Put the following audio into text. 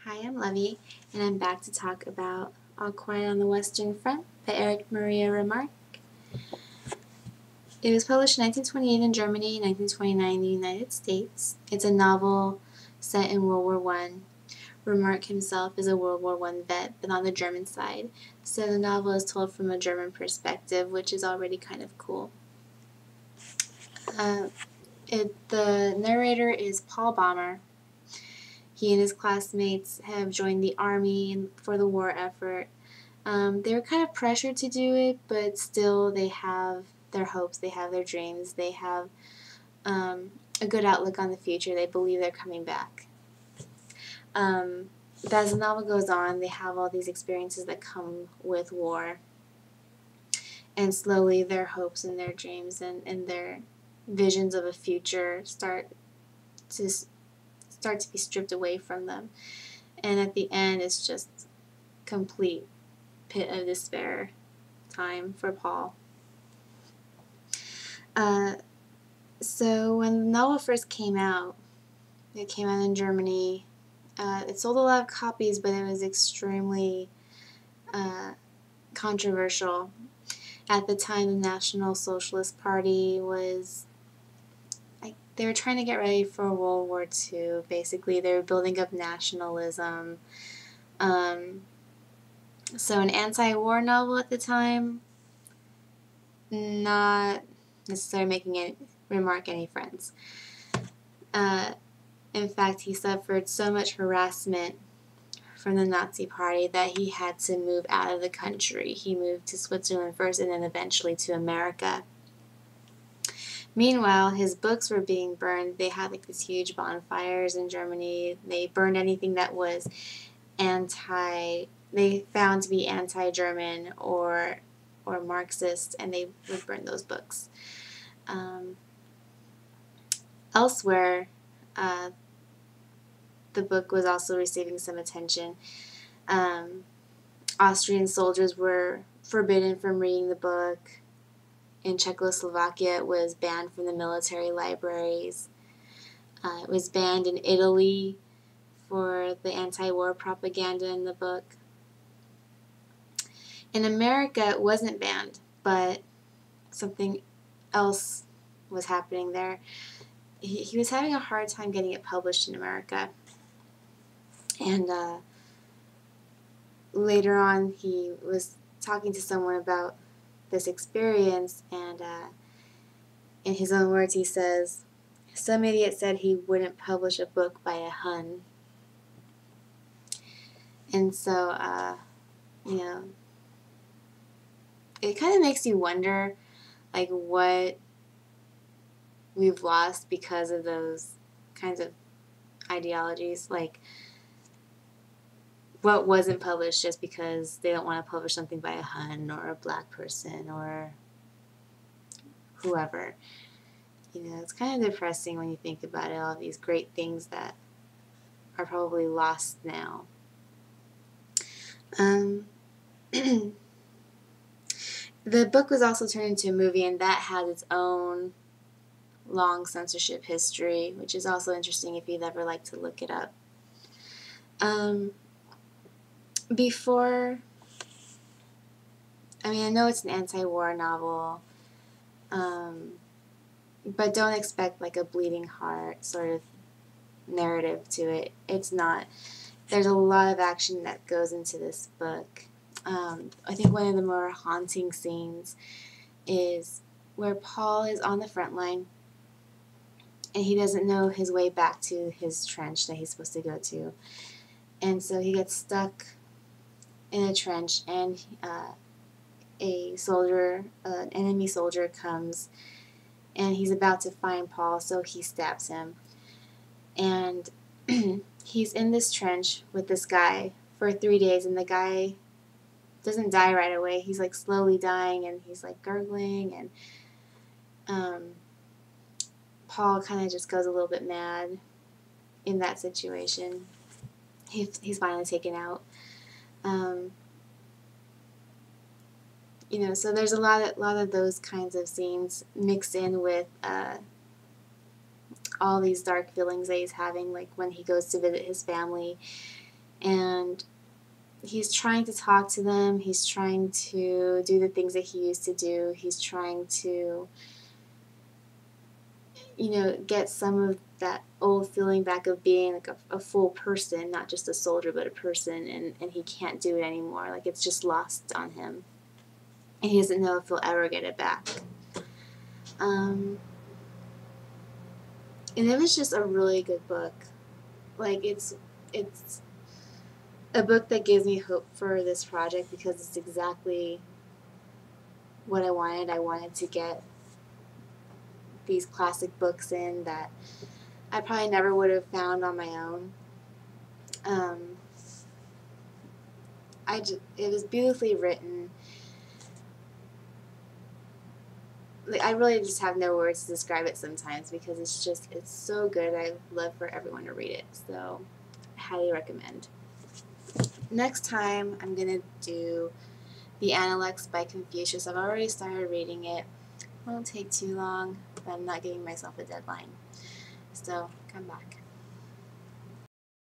Hi, I'm Levy, and I'm back to talk about All Quiet on the Western Front by Erich Maria Remarque. It was published in 1928 in Germany, 1929 in the United States. It's a novel set in World War I. Remarque himself is a World War I vet, but on the German side, so the novel is told from a German perspective, which is already kind of cool. The narrator is Paul Baumer. He and his classmates have joined the army for the war effort. They were kind of pressured to do it, but still they have their hopes, they have their dreams, they have a good outlook on the future. They believe they're coming back. But as the novel goes on, they have all these experiences that come with war. And slowly their hopes and their dreams and their visions of a future start to be stripped away from them. And at the end, it's just complete pit of despair time for Paul. So when the novel first came out, it came out in Germany. It sold a lot of copies, but it was extremely controversial. At the time, the National Socialist Party was, they were trying to get ready for World War II. Basically, they were building up nationalism. So an anti-war novel at the time, not necessarily making Remarque any friends. In fact, he suffered so much harassment from the Nazi Party that he had to move out of the country. He moved to Switzerland first and then eventually to America. Meanwhile, his books were being burned. They had like these huge bonfires in Germany. They burned anything that was they found to be anti-German or Marxist, and they would burn those books. Elsewhere, the book was also receiving some attention. Austrian soldiers were forbidden from reading the book. In Czechoslovakia, it was banned from the military libraries. It was banned in Italy for the anti-war propaganda in the book. In America, it wasn't banned, but something else was happening there. He was having a hard time getting it published in America. And later on, he was talking to someone about this experience, and in his own words, he says, "Some idiot said he wouldn't publish a book by a Hun." And so, it kind of makes you wonder, like, what we've lost because of those kinds of ideologies. Like, what wasn't published just because they don't want to publish something by a Hun or a black person or whoever. It's kind of depressing when you think about it, all these great things that are probably lost now. The book was also turned into a movie, and that has its own long censorship history, which is also interesting if you'd ever like to look it up. I know it's an anti-war novel, but don't expect like a bleeding heart sort of narrative to it. It's not. There's a lot of action that goes into this book. I think one of the more haunting scenes is where Paul is on the front line and he doesn't know his way back to his trench that he's supposed to go to. And so he gets stuck in a trench, and an enemy soldier comes, and he's about to find Paul, so he stabs him. And he's in this trench with this guy for 3 days, and the guy doesn't die right away. He's like slowly dying, and he's like gurgling, and Paul kind of just goes a little bit mad in that situation. He's finally taken out. So there's a lot of those kinds of scenes mixed in with all these dark feelings that he's having, like when he goes to visit his family and he's trying to talk to them. He's trying to do the things that he used to do. He's trying to, get some of that old feeling back of being like a full person, not just a soldier, but a person, and he can't do it anymore. Like, it's just lost on him. And he doesn't know if he'll ever get it back. And it was just a really good book. Like, it's a book that gives me hope for this project because it's exactly what I wanted. I wanted to get these classic books in that I probably never would have found on my own. It was beautifully written. Like, I really just have no words to describe it sometimes because it's so good. I love for everyone to read it. So I highly recommend. Next time I'm going to do The Analects by Confucius. I've already started reading it. It won't take too long, but I'm not giving myself a deadline. So come back.